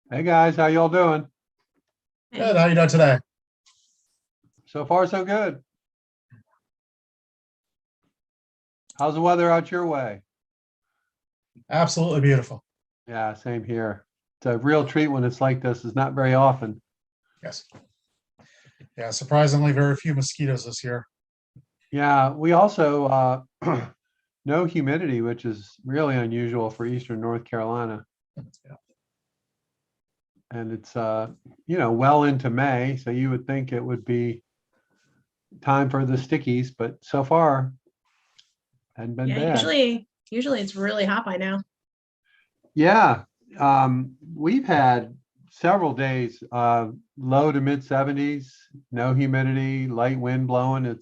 Hey guys, how y'all doing? Good. How you doing today? So far, so good. How's the weather out your way? Absolutely beautiful. Yeah, same here. It's a real treat when it's like this. It's not very often. Yes. Yeah. Surprisingly, very few mosquitoes this year. Yeah, we also no humidity, which is really unusual for Eastern North Carolina. Yeah. And it's well into May, so you would think it would be time for the stickies, but so far hadn't been Yeah, bad. usually it's really hot by now. Yeah, we've had several days, low to mid 70s, no humidity, light wind blowing.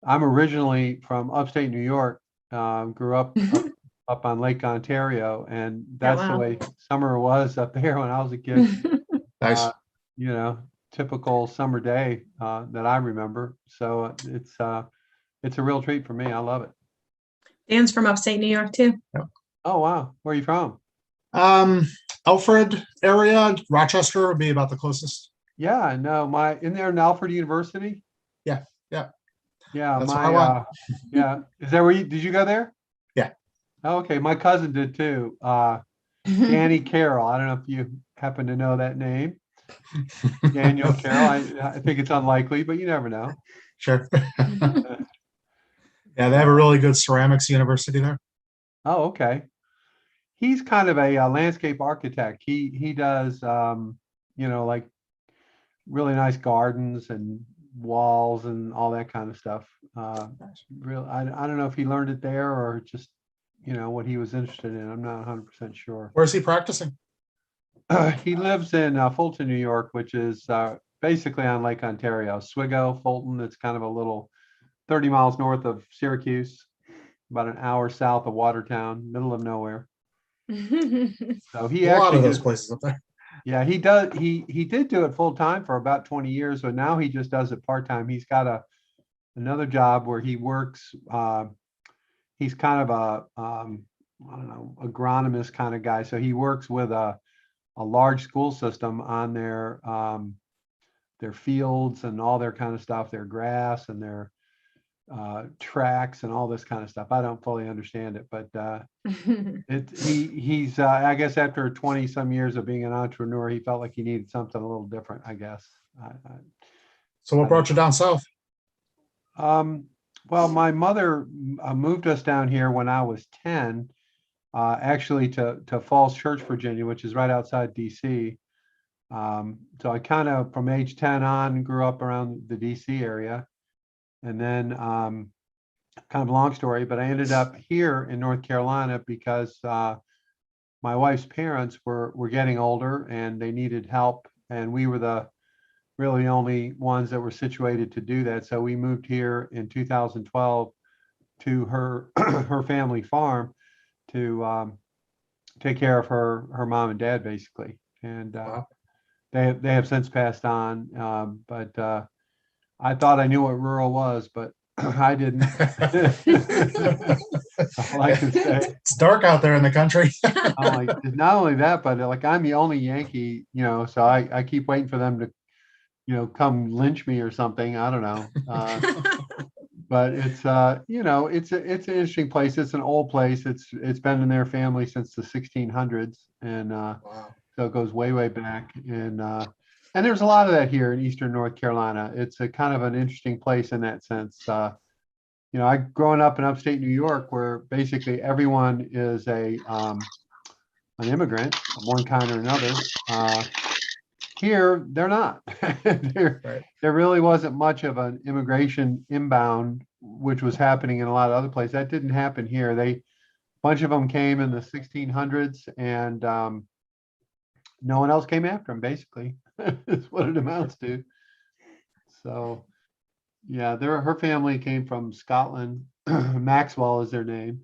I'm originally from upstate New York, grew up on Lake Ontario, and Oh, that's the wow. way summer was up there when I was a kid. Nice. Uh, you know, typical summer day that I remember. So it's a real treat for me. I love it. Dan's from upstate New York too. Yep. Oh wow, where are you from? Um, Alfred area, Rochester would be about the closest. Yeah, I know. My in there in Alfred University. Yeah. Yeah. Yeah, That's where I went. yeah. Is that where did you go there? Yeah. Oh, okay, my cousin did too. Danny Carroll. I don't know if you happen to know that name. Daniel Carroll. I think it's unlikely, but you never know. Sure. Yeah, they have a really good ceramics university there. Oh, okay. He's kind of a, landscape architect. He does like really nice gardens and walls and all that kind of stuff. I don't know if he learned it there or just what he was interested in. I'm not 100% sure. Where's he practicing? He lives in Fulton, New York, which is basically on Lake Ontario. Oswego, Fulton. It's kind of a little 30 miles north of Syracuse, about an hour south of Watertown, middle of nowhere. So he A lot actually of those just, places up there. yeah, he does. He did do it full time for about 20 years, but now he just does it part time. He's got another job where he works. He's kind of I don't know, agronomist kind of guy. So he works with a large school system on their fields and all their kind of stuff, their grass and their tracks and all this kind of stuff. I don't fully understand it, but he's I guess after 20 some years of being an entrepreneur, he felt like he needed something a little different, I guess. So what I don't brought you down south? well, my mother moved us down here when I was 10, actually to Falls Church, Virginia, which is right outside DC. So I kind of from age 10 on grew up around the DC area. And then kind of a long story, but I ended up here in North Carolina because my wife's parents were getting older and they needed help, and we were the really only ones that were situated to do that. So we moved here in 2012 to her her family farm to take care of her mom and dad basically, and Wow. they have since passed on. But I thought I knew what rural was, but I didn't. All I can say. It's dark out there in the country. I'm like, not only that, but like I'm the only Yankee, so I keep waiting for them to, come lynch me or something. I don't know. But it's it's an interesting place. It's an old place. It's been in their family since the 1600s, and Wow. so it goes way, way back. And there's a lot of that here in Eastern North Carolina. It's a kind of an interesting place in that sense. I growing up in upstate New York, where basically everyone is an immigrant of one kind or another. Here, they're not. there, Right. there really wasn't much of an immigration inbound, which was happening in a lot of other places. That didn't happen here. Bunch of them came in the 1600s, and no one else came after them. Basically, is what it amounts to. So, yeah, her family came from Scotland. Maxwell is their name,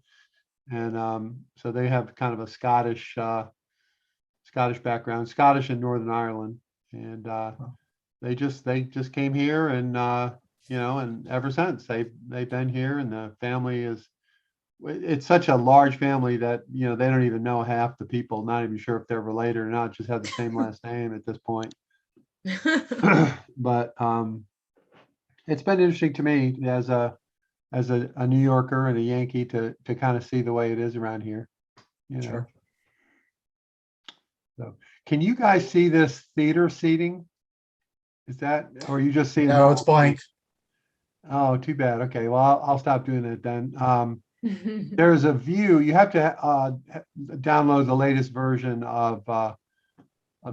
and so they have kind of a Scottish background, Scottish and Northern Ireland, and they just came here, and and ever since they've been here, and the family is it's such a large family that, you know, they don't even know half the people, not even sure if they're related or not, just have the same last name at this point. But it's been interesting to me as a New Yorker and a Yankee to kind of see the way it is around here. You know. Sure. So can you guys see this theater seating? Is that, or are you just seeing? No, it's blank. Oh, too bad. Okay, well, I'll stop doing it then. There's a view. You have to download the latest version of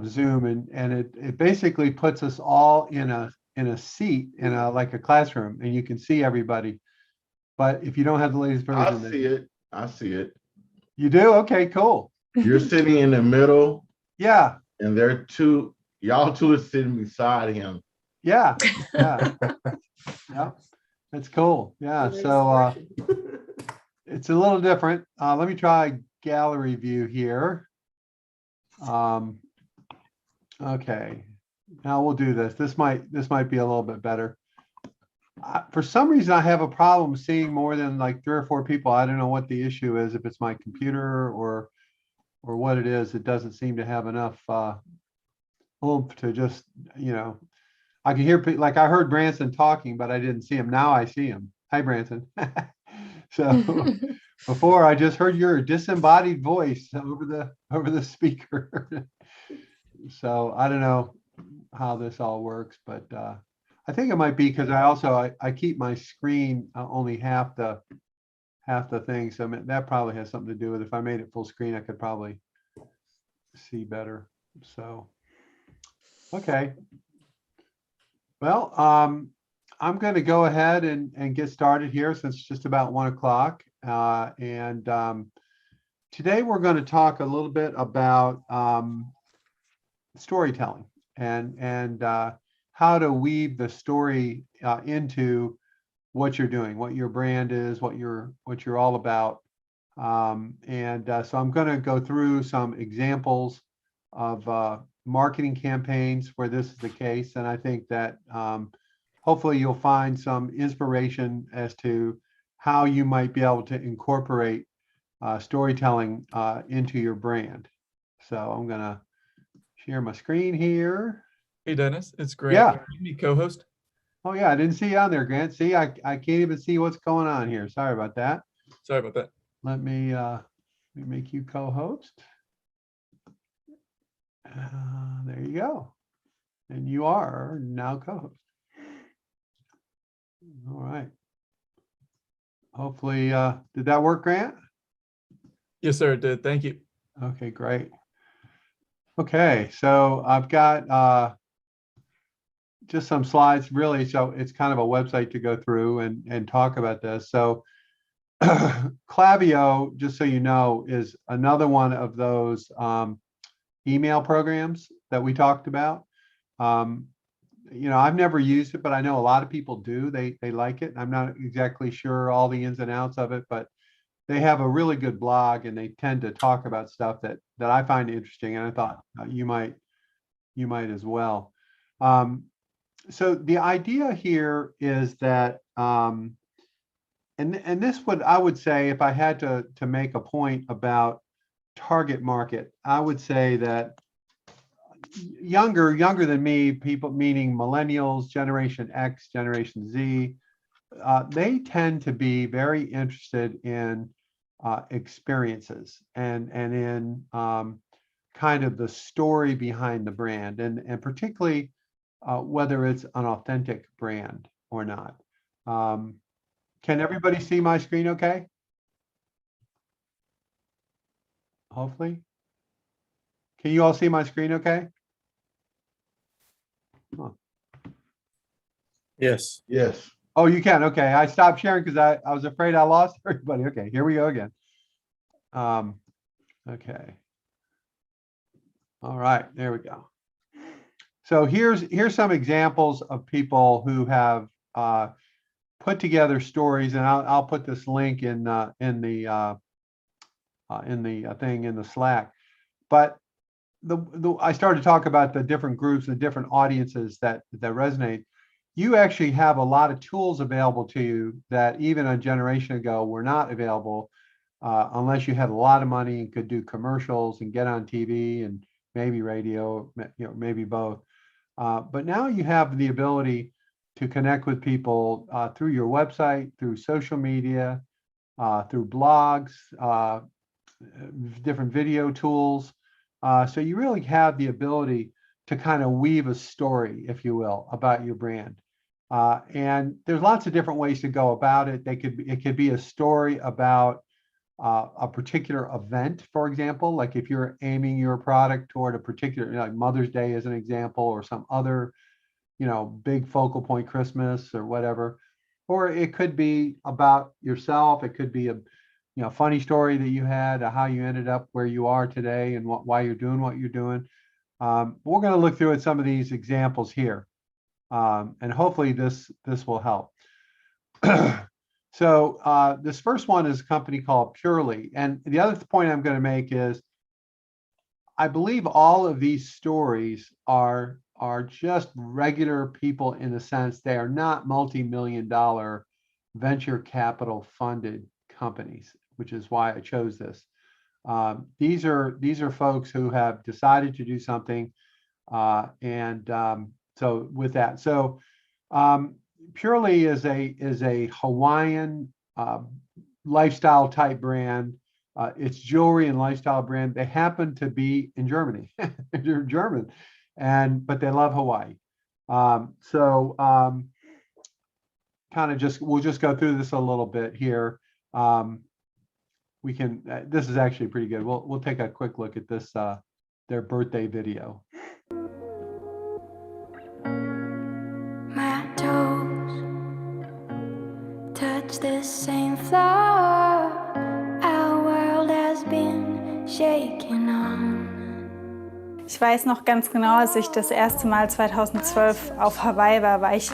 Zoom, and it basically puts us all in a seat in a like a classroom, and you can see everybody. But if you don't have the latest I version, see it. I see it. you do? Okay, cool. You're sitting in the middle, Yeah, and y'all two are sitting beside him. yeah, yeah, yeah. That's cool. Yeah. So it's a little different. Let me try gallery view here. Okay. Now we'll do this. This might be a little bit better. For some reason, I have a problem seeing more than like 3 or 4 people. I don't know what the issue is, if it's my computer or what it is. It doesn't seem to have enough oomph to just, you know, I can hear, like I heard Branson talking, but I didn't see him. Now I see him. Hi, Branson. So before I just heard your disembodied voice over the speaker. So I don't know how this all works, but I think it might be because I keep my screen only half the thing. So that probably has something to do with it. If I made it full screen, I could probably see better. So, okay. Well, I'm going to go ahead and get started here since it's just about 1 o'clock. Today we're going to talk a little bit about storytelling and how to weave the story into what you're doing, what your brand is, what you're all about. So I'm going to go through some examples of marketing campaigns where this is the case. And I think that hopefully you'll find some inspiration as to how you might be able to incorporate storytelling into your brand. So I'm going to share my screen here. Hey, Dennis, it's Grant. Yeah. Can you be co-host? Oh yeah, I didn't see you on there, Grant. See, I can't even see what's going on here. Sorry about that. Sorry about that. Let me make you co-host. There you go. And you are now co-host. All right. Hopefully, did that work, Grant? Yes, sir, it did. Thank you. Okay, great. Okay, so I've got just some slides really. So it's kind of a website to go through and talk about this. So Clavio, just so you know, is another one of those email programs that we talked about. You know, I've never used it, but I know a lot of people do. They like it. I'm not exactly sure all the ins and outs of it, but they have a really good blog and they tend to talk about stuff that I find interesting. And I thought you might as well. So the idea here is that, and this I would say, if I had to make a point about target market, I would say that younger than me, people, meaning millennials, Generation X, Generation Z, they tend to be very interested in experiences and in kind of the story behind the brand, and particularly whether it's an authentic brand or not. Can everybody see my screen okay? Hopefully. Can you all see my screen okay? Huh. Yes. Yes. Oh, you can. Okay. I stopped sharing because I was afraid I lost everybody. Okay, here we go again. Okay. All right, there we go. So here's some examples of people who have put together stories, and I'll put this link in the thing in the Slack. But I started to talk about the different groups and different audiences that resonate. You actually have a lot of tools available to you that even a generation ago were not available. unless you had a lot of money and could do commercials and get on TV and maybe radio, maybe both. But now you have the ability to connect with people through your website, through social media, through blogs, different video tools. So you really have the ability to kind of weave a story, if you will, about your brand. And there's lots of different ways to go about it. It could be a story about a particular event, for example, like if you're aiming your product toward a particular, like Mother's Day as an example, or some other, big focal point, Christmas or whatever. Or it could be about yourself. It could be a, funny story that you had, how you ended up where you are today and why you're doing what you're doing. We're going to look through at some of these examples here. And hopefully this will help. So this first one is a company called Purely. And the other point I'm going to make is I believe all of these stories are just regular people in the sense they are not multi-million-dollar venture capital funded companies, which is why I chose this. These are folks who have decided to do something. So with that, Purely is a Hawaiian lifestyle type brand. It's jewelry and lifestyle brand. They happen to be in Germany. They're German, but they love Hawaii. We'll just go through this a little bit here. This is actually pretty good. We'll take a quick look at this their birthday video. My toes touch the same floor. Our world has been shaken on. Ich weiß noch ganz genau, als ich das erste Mal 2012 auf Hawaii war ich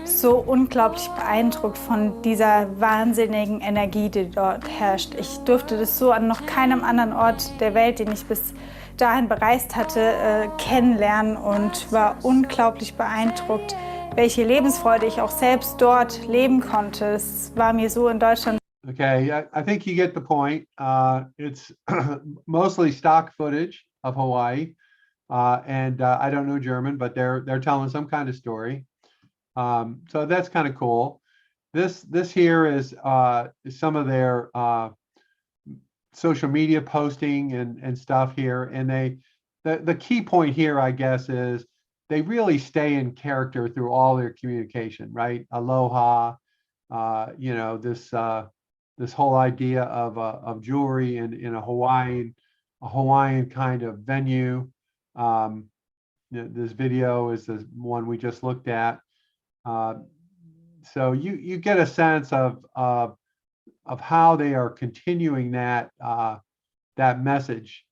so unglaublich beeindruckt von dieser wahnsinnigen Energie, die dort herrscht. Ich durfte das so an noch keinem anderen Ort der Welt, den ich bis dahin bereist hatte, kennenlernen und war unglaublich beeindruckt, welche Lebensfreude ich auch selbst dort leben konnte. Es war mir so in Deutschland. Okay, I think you get the point. It's mostly stock footage of Hawaii, and I don't know German, but they're telling some kind of story. So that's kind of cool. This here is some of their social media posting and stuff here, and the key point here, I guess, is they really stay in character through all their communication, right? Aloha, this whole idea of jewelry in a Hawaiian kind of venue. This video is the one we just looked at. So you get a sense of how they are continuing that message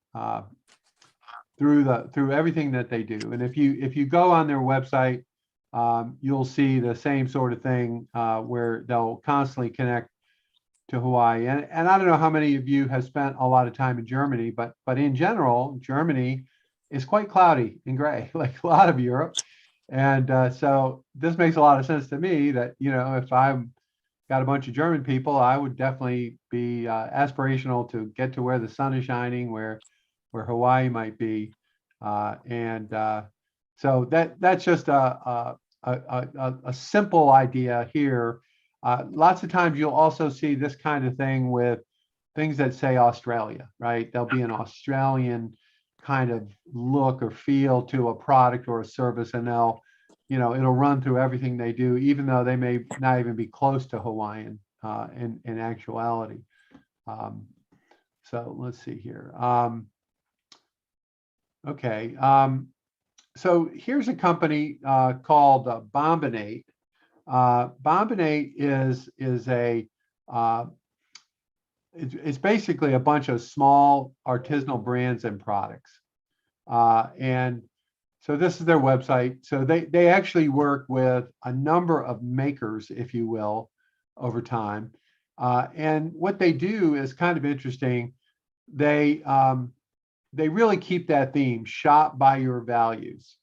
through everything that they do. And if you go on their website, you'll see the same sort of thing where they'll constantly connect to Hawaii. And I don't know how many of you have spent a lot of time in Germany, but in general, Germany is quite cloudy and gray, like a lot of Europe. And so this makes a lot of sense to me that, if I've got a bunch of German people, I would definitely be aspirational to get to where the sun is shining, where Hawaii might be. So that's just a simple idea here. Lots of times you'll also see this kind of thing with things that say Australia, right? There'll be an Australian kind of look or feel to a product or a service, and it'll run through everything they do, even though they may not even be close to Hawaiian in actuality. So let's see here. Okay. So here's a company called Bombinate. Bombinate is it's basically a bunch of small artisanal brands and products. And so this is their website. So they actually work with a number of makers, if you will, over time. And what they do is kind of interesting. They really keep that theme, shop by your values,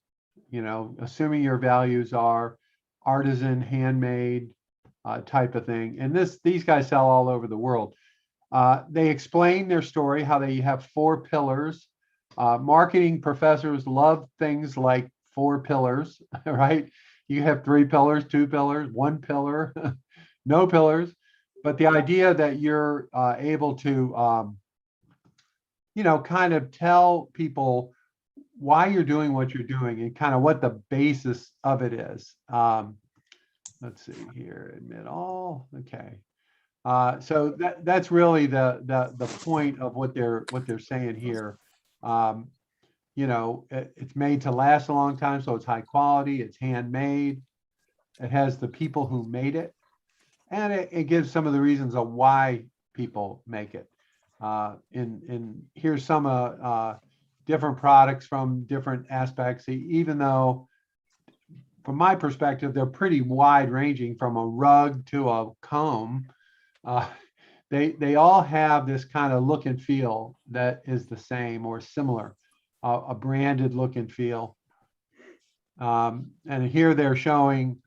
assuming your values are artisan, handmade type of thing. And these guys sell all over the world. They explain their story, how they have 4 pillars. Marketing professors love things like 4 pillars, right? You have 3 pillars, 2 pillars, 1 pillar, no pillars. But the idea that you're able to, kind of tell people why you're doing what you're doing and kind of what the basis of it is. Let's see here, admit all, okay. So that's really the point of what they're saying here. It's made to last a long time, so it's high quality, it's handmade, it has the people who made it, and it gives some of the reasons of why people make it. Here's some different products from different aspects, even though from my perspective, they're pretty wide ranging from a rug to a comb. They all have this kind of look and feel that is the same or similar, a branded look and feel. And here they're showing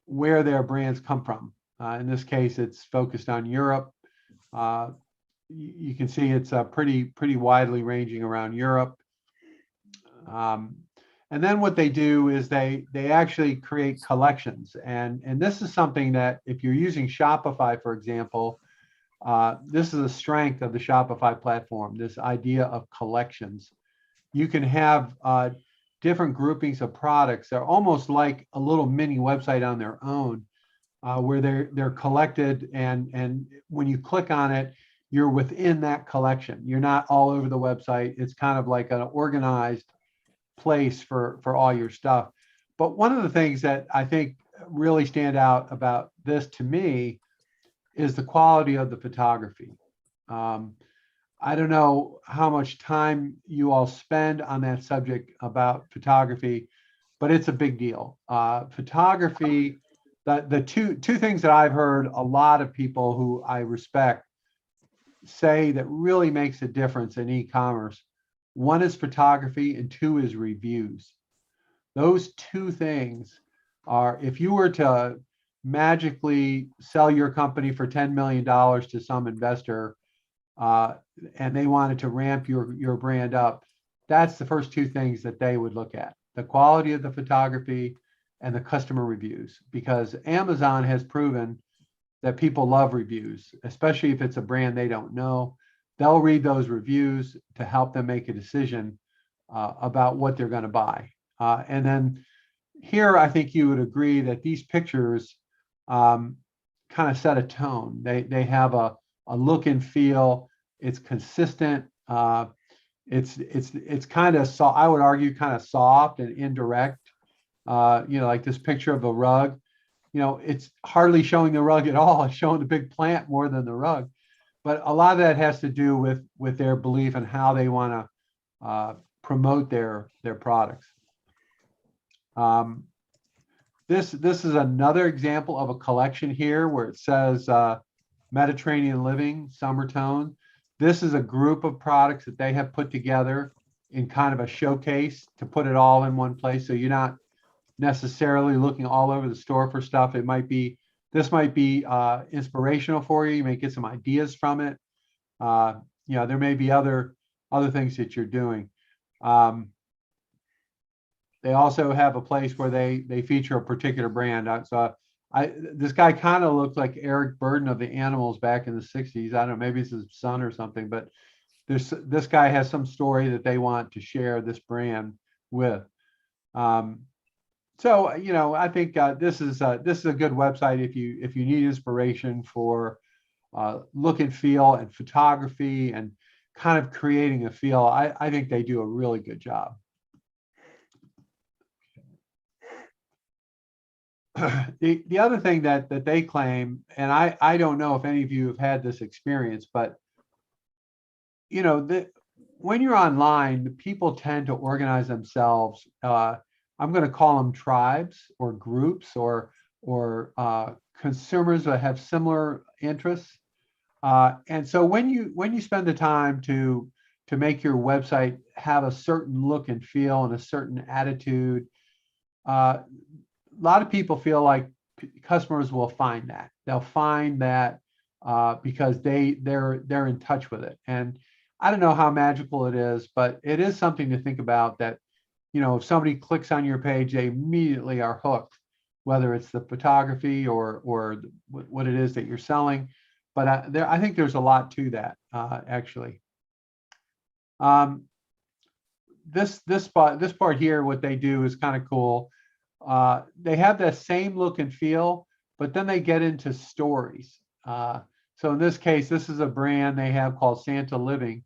where their brands come from. In this case, it's focused on Europe. You can see it's pretty widely ranging around Europe. And then what they do is they actually create collections. And this is something that if you're using Shopify, for example, this is a strength of the Shopify platform, this idea of collections. You can have different groupings of products. They're almost like a little mini website on their own, where they're collected, and when you click on it, you're within that collection. You're not all over the website. It's kind of like an organized place for all your stuff. But one of the things that I think really stand out about this to me is the quality of the photography. I don't know how much time you all spend on that subject about photography, but it's a big deal. Photography, the two things that I've heard a lot of people who I respect say that really makes a difference in e-commerce. One is photography and 2 is reviews. Those 2 things are, if you were to magically sell your company for $10 million to some investor, and they wanted to ramp your brand up, that's the first 2 things that they would look at: the quality of the photography and the customer reviews, because Amazon has proven that people love reviews, especially if it's a brand they don't know. They'll read those reviews to help them make a decision about what they're going to buy. And then here, I think you would agree that these pictures kind of set a tone. They have a look and feel. It's consistent. It's kind of soft. I would argue kind of soft and indirect. Like this picture of a rug. It's hardly showing the rug at all. It's showing the big plant more than the rug. But a lot of that has to do with their belief and how they want to promote their products. This is another example of a collection here where it says Mediterranean Living, Summer Tone. This is a group of products that they have put together in kind of a showcase to put it all in one place. So you're not necessarily looking all over the store for stuff. This might be inspirational for you. You may get some ideas from it. There may be other things that you're doing. They also have a place where they feature a particular brand. This guy kind of looked like Eric Burden of the Animals back in the 60s. I don't know, maybe it's his son or something, but this guy has some story that they want to share this brand with. So, I think this is a good website if you need inspiration for look and feel and photography and kind of creating a feel. I think they do a really good job. The other thing that they claim, and I don't know if any of you have had this experience, but when you're online, people tend to organize themselves. I'm going to call them tribes or groups or consumers that have similar interests. And so when you spend the time to make your website have a certain look and feel and a certain attitude, a lot of people feel like customers will find that. They'll find that because they're in touch with it. And I don't know how magical it is, but it is something to think about that, if somebody clicks on your page, they immediately are hooked, whether it's the photography or what it is that you're selling. But I think there's a lot to that, actually. This part here, what they do is kind of cool. They have that same look and feel, but then they get into stories. So in this case, this is a brand they have called Santa Living,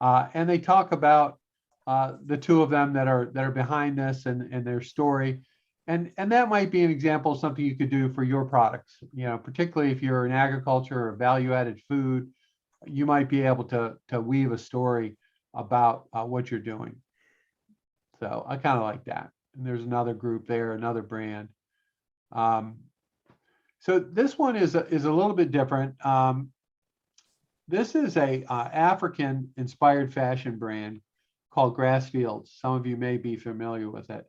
and they talk about the two of them that are behind this and their story. And that might be an example of something you could do for your products, particularly if you're in agriculture or value-added food, you might be able to weave a story about what you're doing. So I kind of like that. And there's another group there, another brand. So this one is a little bit different. This is a African-inspired fashion brand called Grassfields. Some of you may be familiar with it.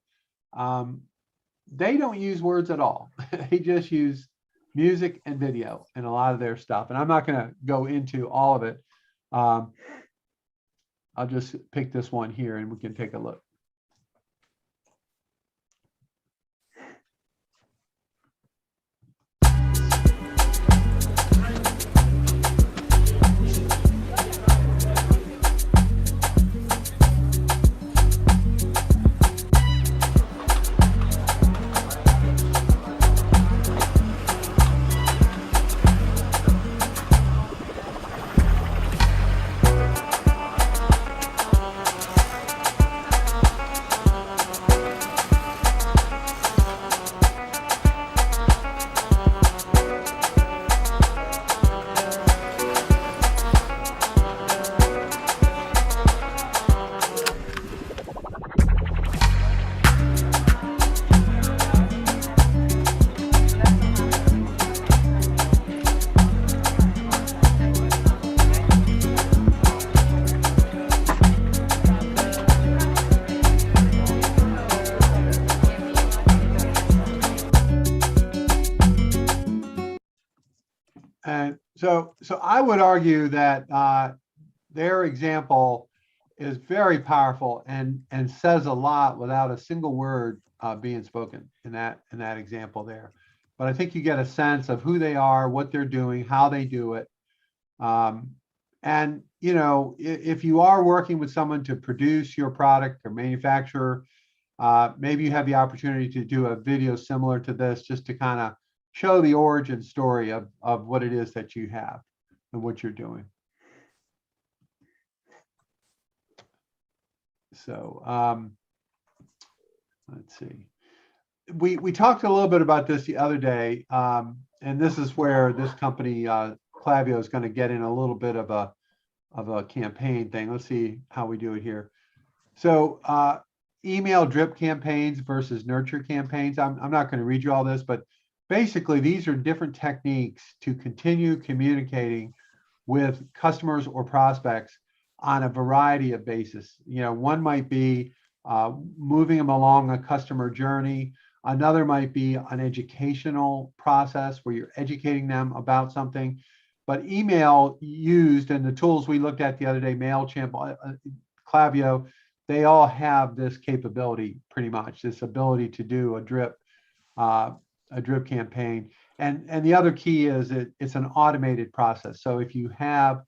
They don't use words at all. They just use music and video in a lot of their stuff. And I'm not going to go into all of it. I'll just pick this one here and we can take a look. And so I would argue that their example is very powerful and says a lot without a single word being spoken in that example there. But I think you get a sense of who they are, what they're doing, how they do it. And if you are working with someone to produce your product or manufacturer, maybe you have the opportunity to do a video similar to this, just to kind of show the origin story of what it is that you have and what you're doing. So let's see. We talked a little bit about this the other day, and this is where this company Clavio is going to get in a little bit of a campaign thing. Let's see how we do it here. So email drip campaigns versus nurture campaigns. I'm not going to read you all this, but basically these are different techniques to continue communicating with customers or prospects on a variety of bases. One might be moving them along a customer journey. Another might be an educational process where you're educating them about something. But email used, and the tools we looked at the other day, MailChimp, Clavio, they all have this capability pretty much, this ability to do a drip campaign. And the other key is it's an automated process. So if you have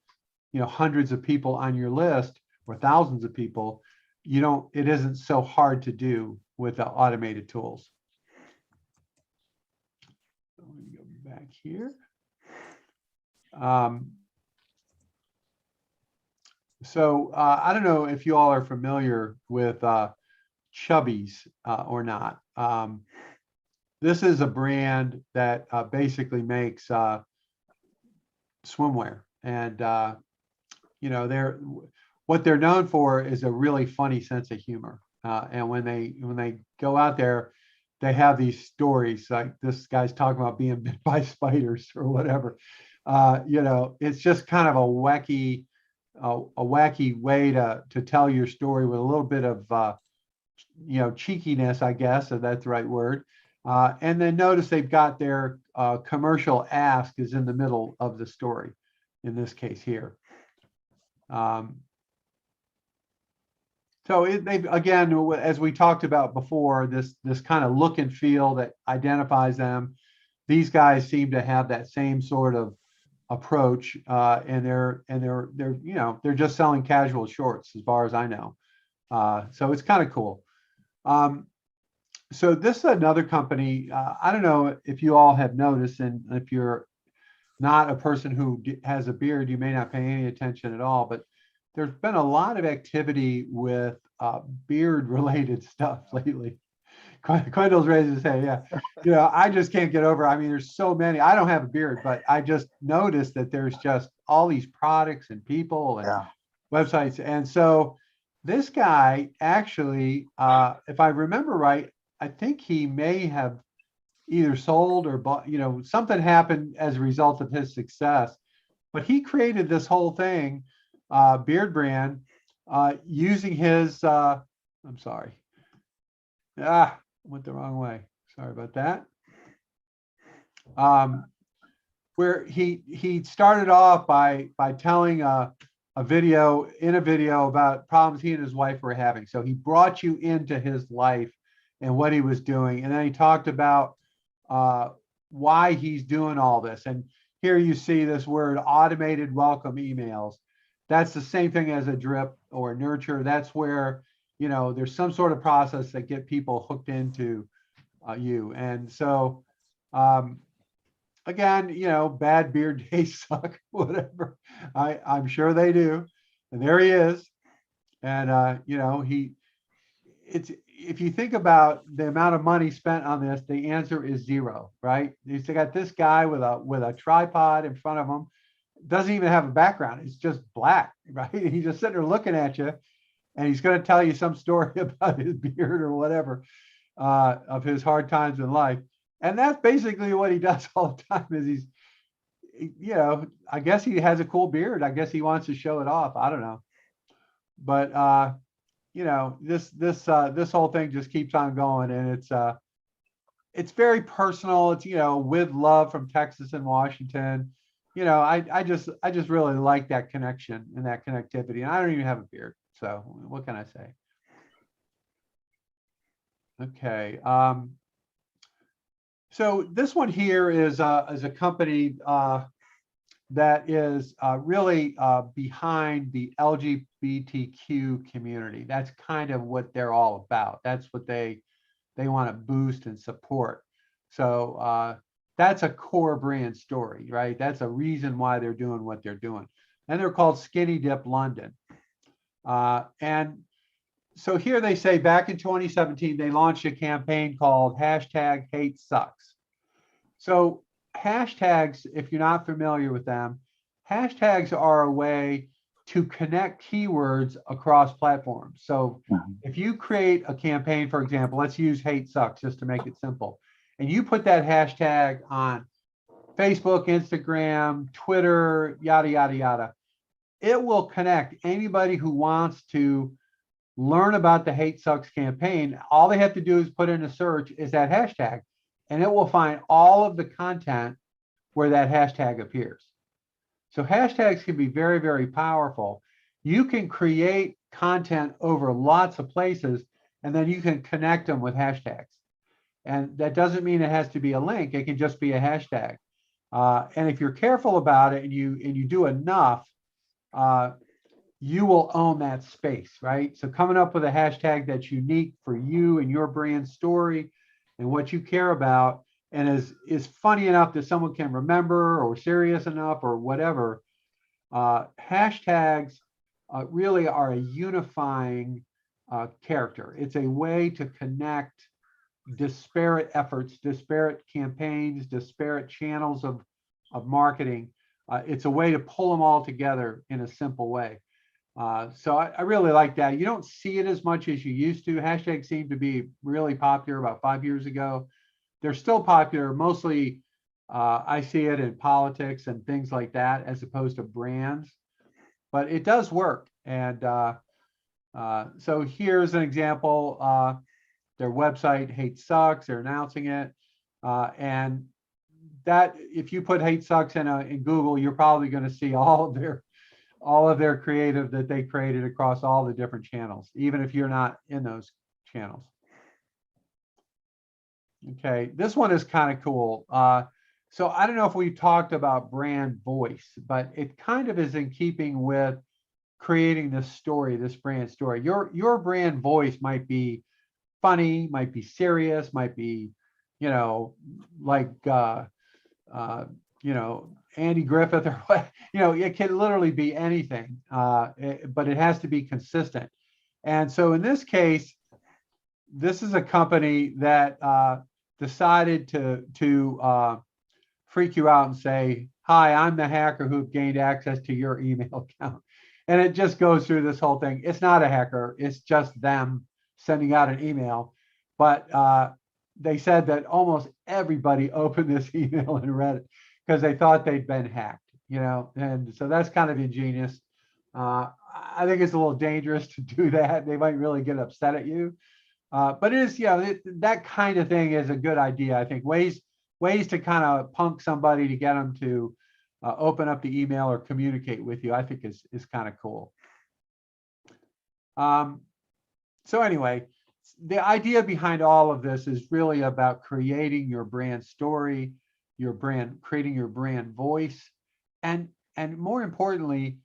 hundreds of people on your list or thousands of people, it isn't so hard to do with the automated tools. So let me go back here. I don't know if you all are familiar with Chubbies or not. This is a brand that basically makes swimwear, and what they're known for is a really funny sense of humor. And when they go out there, they have these stories like this guy's talking about being bit by spiders or whatever. It's just kind of a wacky way to tell your story with a little bit of cheekiness, I guess, if that's the right word. And then notice they've got their commercial ask is in the middle of the story, in this case here. So they've, again, as we talked about before, this kind of look and feel that identifies them. These guys seem to have that same sort of approach, and they're they're just selling casual shorts as far as I know. So it's kind of cool. So this is another company. I don't know if you all have noticed, and if you're not a person who has a beard, you may not pay any attention at all, but there's been a lot of activity with beard related stuff lately. Quendel's raised his hand. Yeah. I just can't get over. I mean, there's so many. I don't have a beard, but I just noticed that there's just all these products and people and websites. And so this guy actually, if I remember right, I think he may have either sold or bought, something happened as a result of his success, but he created this whole thing, beard brand, using his, I'm sorry. Went the wrong way. Sorry about that. Where he started off by telling a video about problems he and his wife were having. So he brought you into his life and what he was doing. And then he talked about why he's doing all this. And here you see this word, automated welcome emails. That's the same thing as a drip or nurture. That's where, there's some sort of process that get people hooked into you. And so, again, bad beard days suck, whatever. I'm sure they do. And there he is. And, if you think about the amount of money spent on this, the answer is zero, right? He's got this guy with a tripod in front of him, doesn't even have a background. It's just black, right? And he's just sitting there looking at you, and he's going to tell you some story about his beard or whatever, of his hard times in life. And that's basically what he does all the time. Is I guess he has a cool beard. I guess he wants to show it off. I don't know, but this whole thing just keeps on going, and it's very personal. It's with love from Texas and Washington. I just really like that connection and that connectivity. And I don't even have a beard, so what can I say? Okay. So this one here is a company that is really behind the LGBTQ community. That's kind of what they're all about. That's what they want to boost and support. So that's a core brand story, right? That's a reason why they're doing what they're doing. And they're called Skinny Dip London. And so here they say back in 2017, they launched a campaign called #HateSucks. So hashtags, if you're not familiar with them, hashtags are a way to connect keywords across platforms. So if you create a campaign, for example, let's use hate sucks just to make it simple, and you put that hashtag on Facebook, Instagram, Twitter, yada, yada, yada, it will connect anybody who wants to learn about the Hate Sucks campaign. All they have to do is put in a search is that hashtag, and it will find all of the content where that hashtag appears. So hashtags can be very, very powerful. You can create content over lots of places, and then you can connect them with hashtags. And that doesn't mean it has to be a link. It can just be a hashtag. And if you're careful about it and you do enough, you will own that space, right? So coming up with a hashtag that's unique for you and your brand story and what you care about, and is funny enough that someone can remember, or serious enough, or whatever. Hashtags really are a unifying character. It's a way to connect disparate efforts, disparate campaigns, disparate channels of marketing. It's a way to pull them all together in a simple way. So I really like that. You don't see it as much as you used to. Hashtags seemed to be really popular about 5 years ago. They're still popular. Mostly I see it in politics and things like that, as opposed to brands, but it does work. And so here's an example. their website, Hate Sucks, they're announcing it. And that, if you put Hate Sucks in Google, you're probably going to see all of their creative that they created across all the different channels, even if you're not in those channels. Okay, this one is kind of cool. So I don't know if we talked about brand voice, but it kind of is in keeping with creating this story, this brand story. Your brand voice might be funny, might be serious, might be, like Andy Griffith or what, it can literally be anything, but it has to be consistent. And so in this case, this is a company that decided to freak you out and say, "Hi, I'm the hacker who gained access to your email account." And it just goes through this whole thing. It's not a hacker. It's just them sending out an email. But they said that almost everybody opened this email and read it because they thought they'd been hacked, and so that's kind of ingenious. I think it's a little dangerous to do that. They might really get upset at you. But it is, that kind of thing is a good idea. I think ways to kind of punk somebody to get them to open up the email or communicate with you, I think is kind of cool. So anyway, the idea behind all of this is really about creating your brand story, creating your brand voice, and more importantly,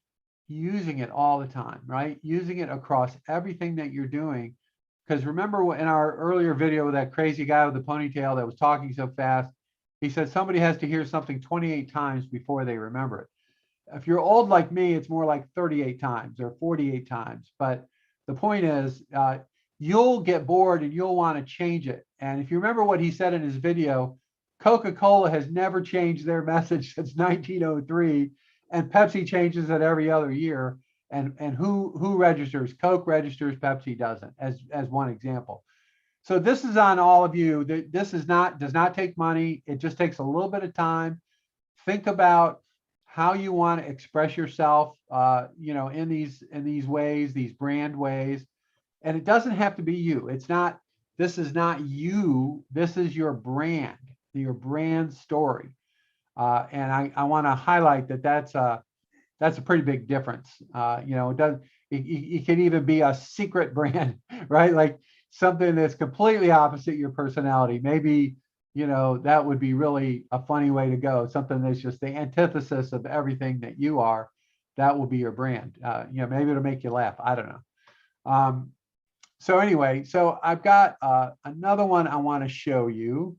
using it all the time, right? Using it across everything that you're doing. Because remember in our earlier video with that crazy guy with the ponytail that was talking so fast, he said somebody has to hear something 28 times before they remember it. If you're old like me, it's more like 38 times or 48 times. But the point is, you'll get bored and you'll want to change it. And if you remember what he said in his video, Coca-Cola has never changed their message since 1903, and Pepsi changes it every other year. And who registers? Coke registers, Pepsi doesn't, as one example. So this is on all of you. This does not take money. It just takes a little bit of time. Think about how you want to express yourself, in these ways, these brand ways. And it doesn't have to be you. This is not you. This is your brand story. And I want to highlight that's a pretty big difference. It can even be a secret brand, right? Like something that's completely opposite your personality. Maybe, that would be really a funny way to go. Something that's just the antithesis of everything that you are. That will be your brand. Maybe it'll make you laugh. I don't know. So anyway, so I've got another one I want to show you.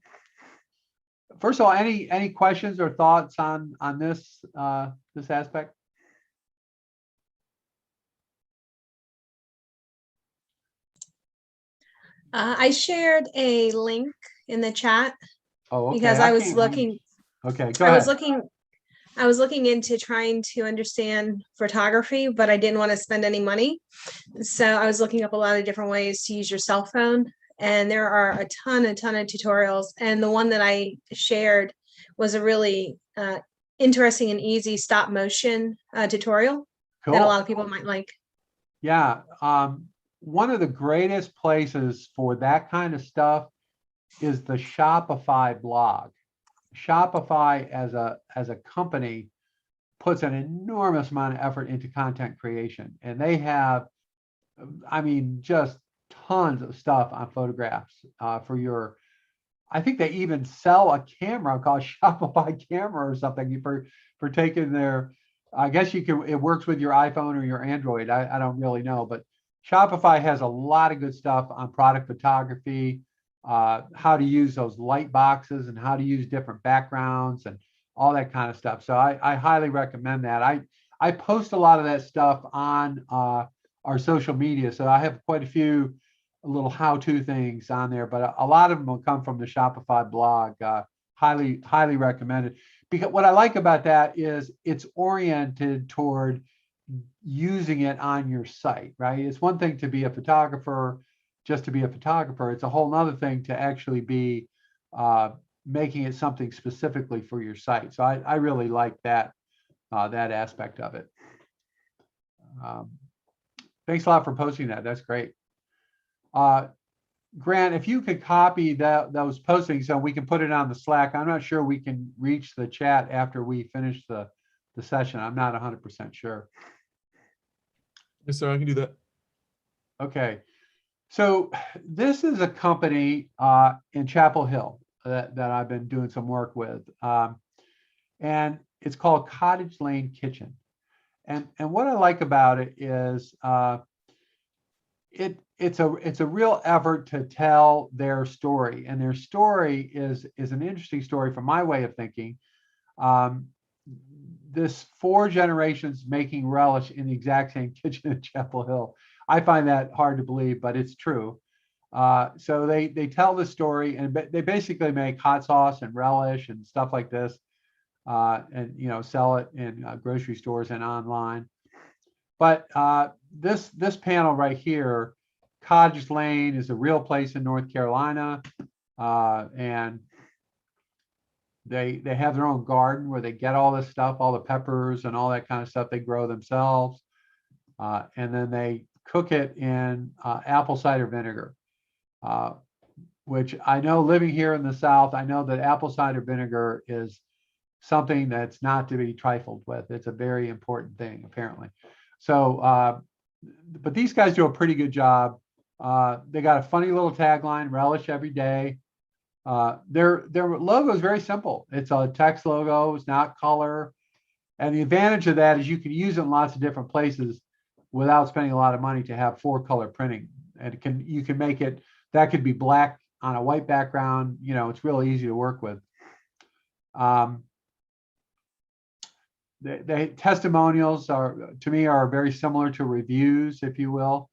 First of all, any questions or thoughts on this this aspect? I shared a link in the chat Oh, okay. because I was looking. Okay, go I ahead. was looking into trying to understand photography, but I didn't want to spend any money. So I was looking up a lot of different ways to use your cell phone. And there are a ton of tutorials. And the one that I shared was a really interesting and easy stop motion tutorial that a Cool. lot of people might like. Yeah. One of the greatest places for that kind of stuff is the Shopify blog. Shopify as a company puts an enormous amount of effort into content creation, and they have, just tons of stuff on photographs for your. I think they even sell a camera called Shopify camera or something for taking their. I guess you can. It works with your iPhone or your Android. I don't really know, but Shopify has a lot of good stuff on product photography, how to use those light boxes and how to use different backgrounds and all that kind of stuff. So I highly recommend that. I post a lot of that stuff on our social media. So I have quite a few little how-to things on there, but a lot of them will come from the Shopify blog. Highly recommended. Because what I like about that is it's oriented toward using it on your site, right? It's one thing to be a photographer, just to be a photographer. It's a whole nother thing to actually be making it something specifically for your site. So I really like that aspect of it. Thanks a lot for posting that. That's great. Grant, if you could copy those postings so we can put it on the Slack. I'm not sure we can reach the chat after we finish the session. I'm not 100% sure. Yes, sir. I can do that. Okay. So this is a company in Chapel Hill that I've been doing some work with. And it's called Cottage Lane Kitchen. And what I like about it is it's a real effort to tell their story. And their story is an interesting story from my way of thinking. This 4 generations making relish in the exact same kitchen at Chapel Hill. I find that hard to believe, but it's true. So they tell the story, and they basically make hot sauce and relish and stuff like this, and sell it in grocery stores and online. But this panel right here, Cottage Lane, is a real place in North Carolina, and they have their own garden where they get all this stuff, all the peppers and all that kind of stuff they grow themselves, and then they cook it in apple cider vinegar, which I know, living here in the South, I know that apple cider vinegar is something that's not to be trifled with. It's a very important thing, apparently. So, but these guys do a pretty good job. They got a funny little tagline: relish every day. Their logo is very simple. It's a text logo. It's not color. And the advantage of that is you can use it in lots of different places without spending a lot of money to have 4-color printing. And you can make it, that could be black on a white background. It's really easy to work with. The testimonials to me are very similar to reviews, if you will.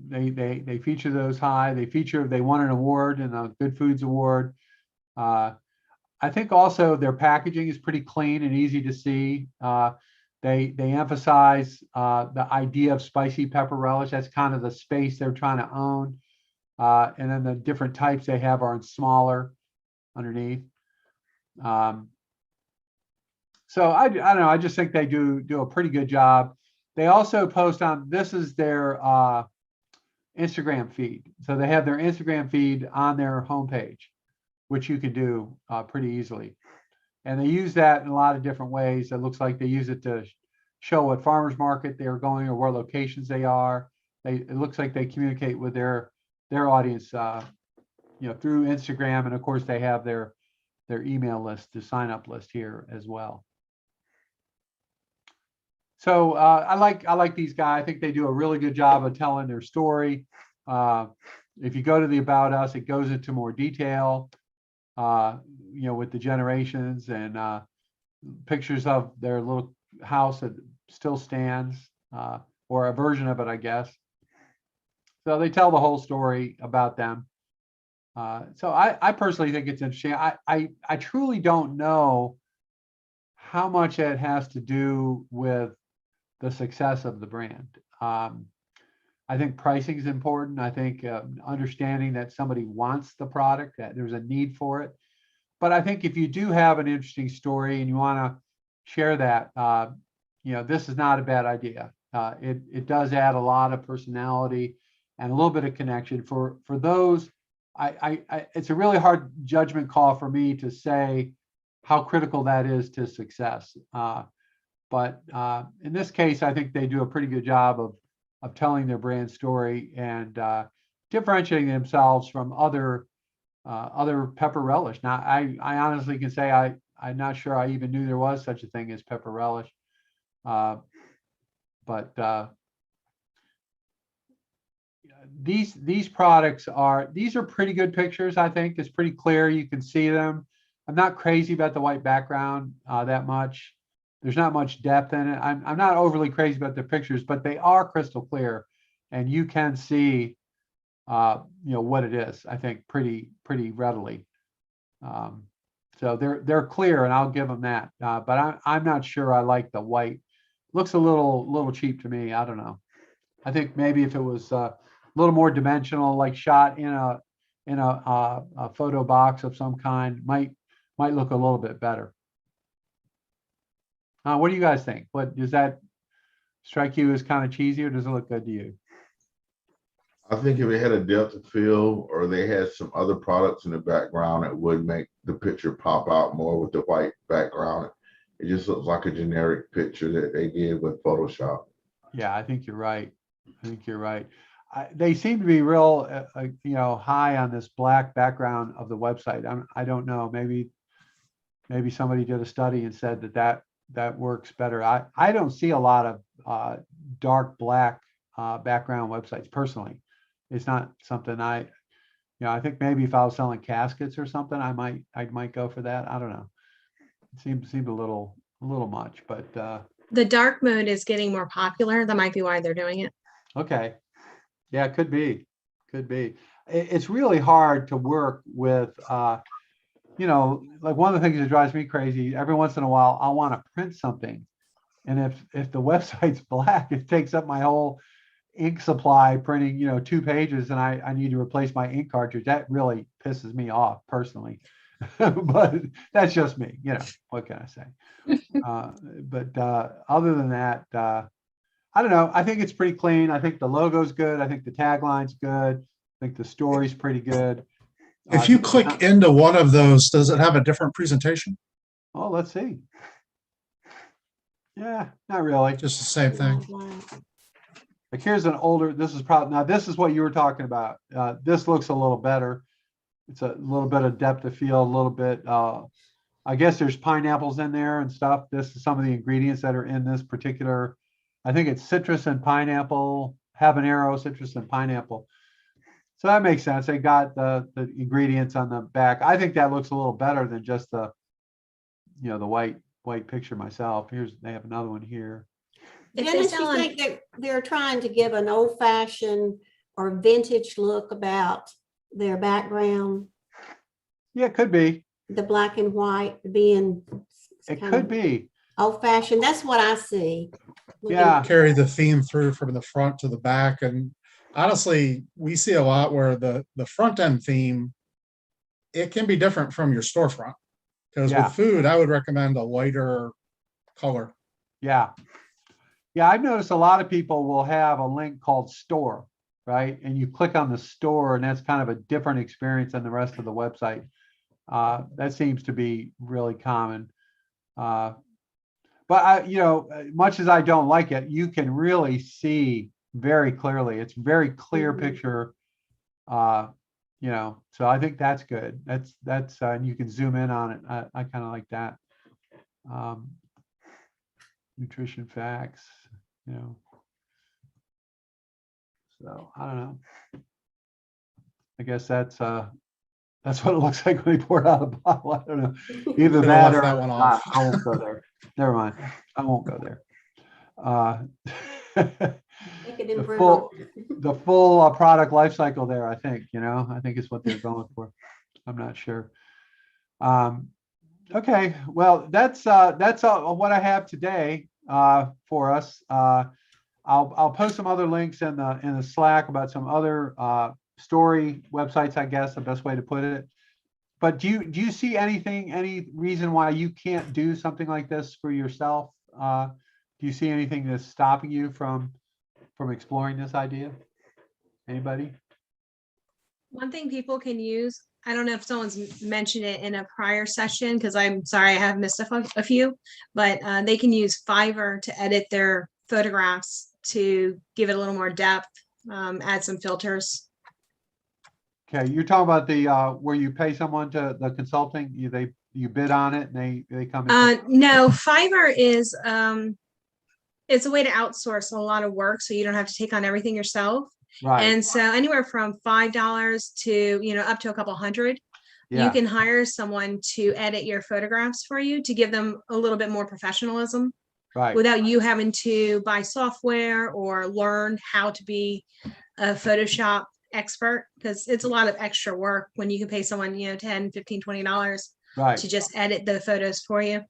They feature those high. They won an award in the Good Foods Award. I think also their packaging is pretty clean and easy to see. They emphasize the idea of spicy pepper relish. That's kind of the space they're trying to own. And then the different types they have are in smaller underneath. So I don't know. I just think they do a pretty good job. They also post on, this is their Instagram feed. So they have their Instagram feed on their homepage, which you can do pretty easily. And they use that in a lot of different ways. It looks like they use it to show what farmers market they're going or where locations they are. It looks like they communicate with their audience, through Instagram. And of course they have their email list, the sign up list here as well. So I like these guys. I think they do a really good job of telling their story. If you go to the About Us, it goes into more detail, with the generations and pictures of their little house that still stands, or a version of it, I guess. So they tell the whole story about them. So I personally think it's interesting. I truly don't know how much it has to do with the success of the brand. I think pricing is important. I think understanding that somebody wants the product, that there's a need for it. But I think if you do have an interesting story and you want to share that, this is not a bad idea. It does add a lot of personality and a little bit of connection for those. It's a really hard judgment call for me to say how critical that is to success. But in this case, I think they do a pretty good job of telling their brand story and differentiating themselves from other pepper relish. Now, I honestly can say I'm not sure I even knew there was such a thing as pepper relish. But these products are pretty good pictures. I think it's pretty clear. You can see them. I'm not crazy about the white background that much. There's not much depth in it. I'm not overly crazy about the pictures, but they are crystal clear, and you can see, what it is. I think pretty readily. So they're clear, and I'll give them that. But I'm not sure I like the white. Looks a little cheap to me. I don't know. I think maybe if it was a little more dimensional, like shot in a photo box of some kind, might look a little bit better. What do you guys think? What does that strike you as kind of cheesy, or does it look good to you? I think if it had a depth of field or they had some other products in the background, it would make the picture pop out more with the white background. It just looks like a generic picture that they did with Photoshop. Yeah, I think you're right. I think you're right. They seem to be real, high on this black background of the website. I don't know. Maybe somebody did a study and said that works better. I don't see a lot of dark black background websites personally. It's not something I think maybe if I was selling caskets or something, I might go for that. I don't know. It seemed a little much, but The dark mode is getting more popular. That might be why they're doing it. okay. Yeah, it could be. It's really hard to work with, like one of the things that drives me crazy, every once in a while, I want to print something. And if the website's black, it takes up my whole ink supply printing, 2 pages, and I need to replace my ink cartridge. That really pisses me off personally. But that's just me, what can I say? But other than that, I don't know. I think it's pretty clean. I think the logo's good. I think the tagline's good. I think the story's pretty good. If you click into one of those, does it have a different presentation? Oh, let's see. Yeah, not really. Just the same thing. Like here's this is what you were talking about. This looks a little better. It's a little bit of depth of field, a little bit. I guess there's pineapples in there and stuff. This is some of the ingredients that are in this particular. I think it's citrus and pineapple, habanero, citrus and pineapple. So that makes sense. They got the ingredients on the back. I think that looks a little better than just the white picture myself. They have another one here. If they Dennis, sell you on- think that they're trying to give an old-fashioned or vintage look about their background, Yeah, it could be. the black and white being It kind could of be. old-fashioned? That's what I see. Looking- Yeah. Carry the theme through from the front to the back. And honestly, we see a lot where the front end theme, it can be different from your storefront. Because Yeah. with food, I would recommend a lighter color. Yeah. Yeah, I've noticed a lot of people will have a link called store, right? And you click on the store and that's kind of a different experience than the rest of the website. That seems to be really common. But much as I don't like it, you can really see very clearly. It's very clear Mhm. picture. So I think that's good. That's and you can zoom in on it. I kind of like that. Nutrition facts, So I don't know. I guess that's what it looks like when they pour it out of the bottle. I don't know. Either Should've that left or that one off. I won't go there. Never mind. I won't go there. Make it in The Brazil. full product life cycle there, I think, I think is what they're going for. I'm not sure. Okay, well, that's all what I have today for us. I'll post some other links in the Slack about some other story websites, I guess the best way to put it. But do you see any reason why you can't do something like this for yourself? Do you see anything that's stopping you from exploring this idea? Anybody? One thing people can use, I don't know if someone's mentioned it in a prior session, because I'm sorry, I have missed a few, but they can use Fiverr to edit their photographs to give it a little more depth, add some filters. Okay, you're talking about the where you pay someone to the consulting, you bid on it and they come in. No, Fiverr is it's a way to outsource a lot of work, so you don't have to take on everything yourself. Right. And so anywhere from $5 to up to a couple hundred, you Yeah. can hire someone to edit your photographs for you to give them a little bit more professionalism Right. without you having to buy software or learn how to be a Photoshop expert, because it's a lot of extra work when you can pay someone, $10, $15, $20 Right. to just edit the photos for you.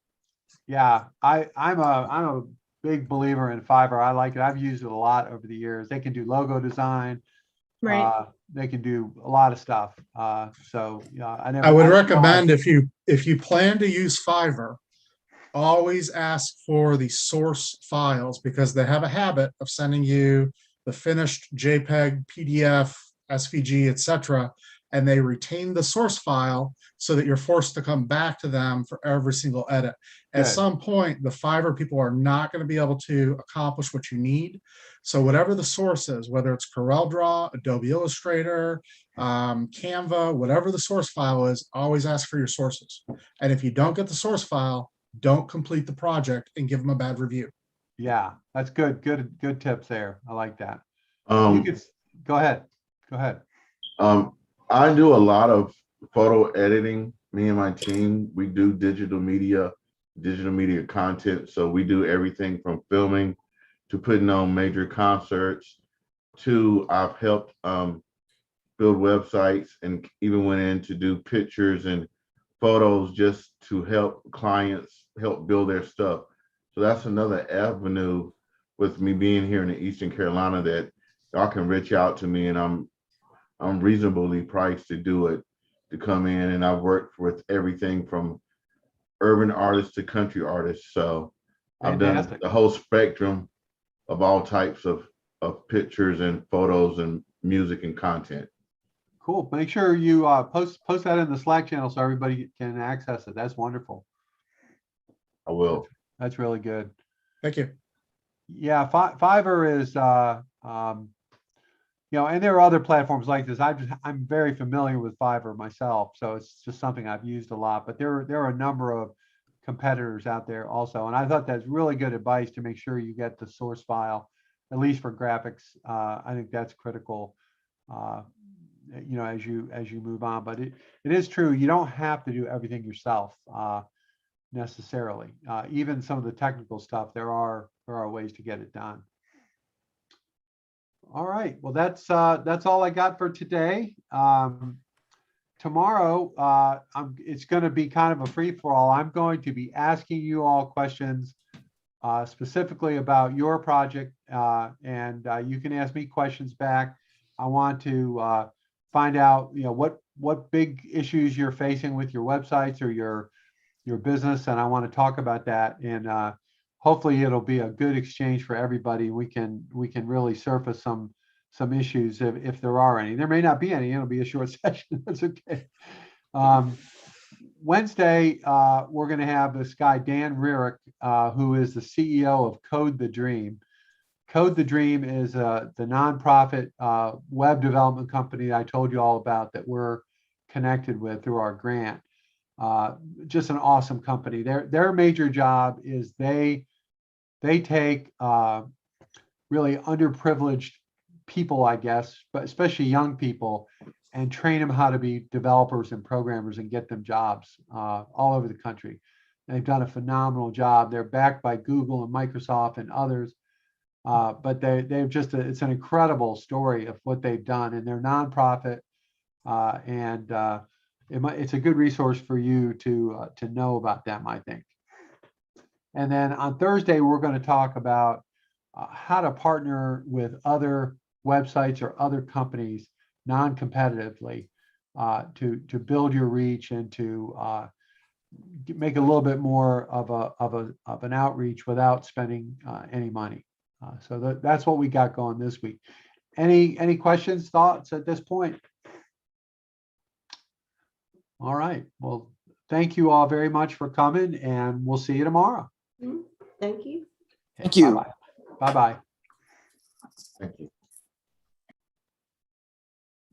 Yeah. I'm a big believer in Fiverr. I like it. I've used it a lot over the years. They can do logo design. Right. They can do a lot of stuff. So yeah, I would recommend if you plan to use Fiverr, always ask for the source files, because they have a habit of sending you the finished JPEG, PDF, SVG, etc., and they retain the source file so that you're forced to come back to them for every single edit. At Good. some point, the Fiverr people are not going to be able to accomplish what you need. So whatever the source is, whether it's CorelDRAW, Adobe Illustrator, Canva, whatever the source file is, always ask for your sources. And if you don't get the source file, don't complete the project and give them a bad review. Yeah, that's good. Good tips there. I like that. You Um, could, go ahead. Go ahead. I do a lot of photo editing. Me and my team, we do digital media content. So we do everything from filming to putting on major concerts to I've helped build websites and even went in to do pictures and photos just to help clients help build their stuff. So that's another avenue with me being here in the Eastern Carolina that y'all can reach out to me, and I'm reasonably priced to do it, to come in. And I've worked with everything from urban artists to country artists. So I've done Fantastic. the whole spectrum of all types of pictures and photos and music and content. Cool. Make sure you post that in the Slack channel so everybody can access it. That's wonderful. I will. That's really good. Thank you. Yeah, Fiverr is, and there are other platforms like this. I'm very familiar with Fiverr myself, so it's just something I've used a lot. But there are a number of competitors out there also, and I thought that's really good advice to make sure you get the source file, at least for graphics. I think that's critical. As you move on, but it is true. You don't have to do everything yourself necessarily. Even some of the technical stuff, there are ways to get it done. All right. Well, that's all I got for today. Tomorrow, it's going to be kind of a free for all. I'm going to be asking you all questions specifically about your project, and you can ask me questions back. I want to find out, what big issues you're facing with your websites or your business, and I want to talk about that. And hopefully, it'll be a good exchange for everybody. We can really surface some issues if there are any. There may not be any. It'll be a short session. That's okay. Wednesday, we're going to have this guy Dan Rierick, who is the CEO of Code the Dream. Code the Dream is the nonprofit web development company that I told you all about that we're connected with through our grant. Just an awesome company. Their major job is they take really underprivileged people, I guess, but especially young people, and train them how to be developers and programmers and get them jobs all over the country. They've done a phenomenal job. They're backed by Google and Microsoft and others. But it's an incredible story of what they've done, and they're nonprofit, and it's a good resource for you to know about them, I think. And then on Thursday, we're going to talk about how to partner with other websites or other companies non-competitively to build your reach and to make a little bit more of an outreach without spending any money. So that's what we got going this week. Any questions, thoughts at this point? All right. Well, thank you all very much for coming, and we'll see you tomorrow. Thank you. Thank you. Bye-bye. Bye-bye. Thank you.